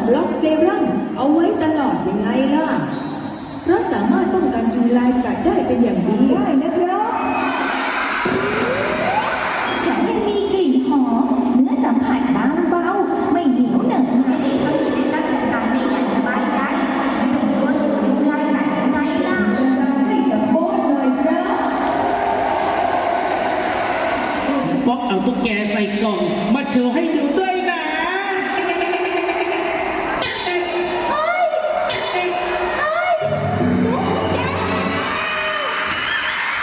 บล็อกเซรั่มเอาไว้ตลอดยังไงล่ะเพราะสามารถป้องกันยุงลายกัดได้เป็นอย่างดีได้นะครับแถมยังมีกลิ่นหอมเนื้อสัมผัสบางเบาไม่เหนียวเหนอะจะได้ทำกิจกรรมต่างๆได้อย่างสบายใจไม่ต้องกลัวถูกยุงลายกัดยังไงล่ะให้กับโบสเลยครับป๊อกเอาตุ๊กแกใส่กล่องมาโชว์ให้ดูด้วยนะ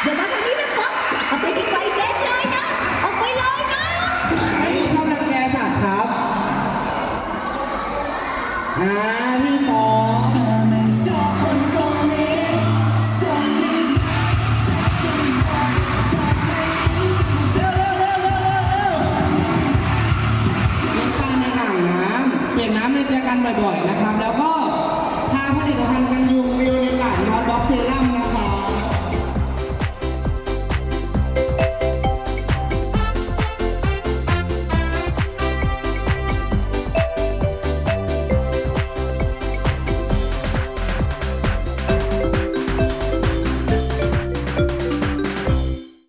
อย่ามาทางนี้นะป๊อกเอาไปที่ไกลเด็ดเลยนะเอาไปเลยนะ ไม่ชอบรังแกสัตว์ครับพี่ป๊อกชอบคนทรงนี้ทรงนี้เร็วเล่นตามในอ่างน้ำเปลี่ยนน้ำในแจกันบ่อยๆนะครับ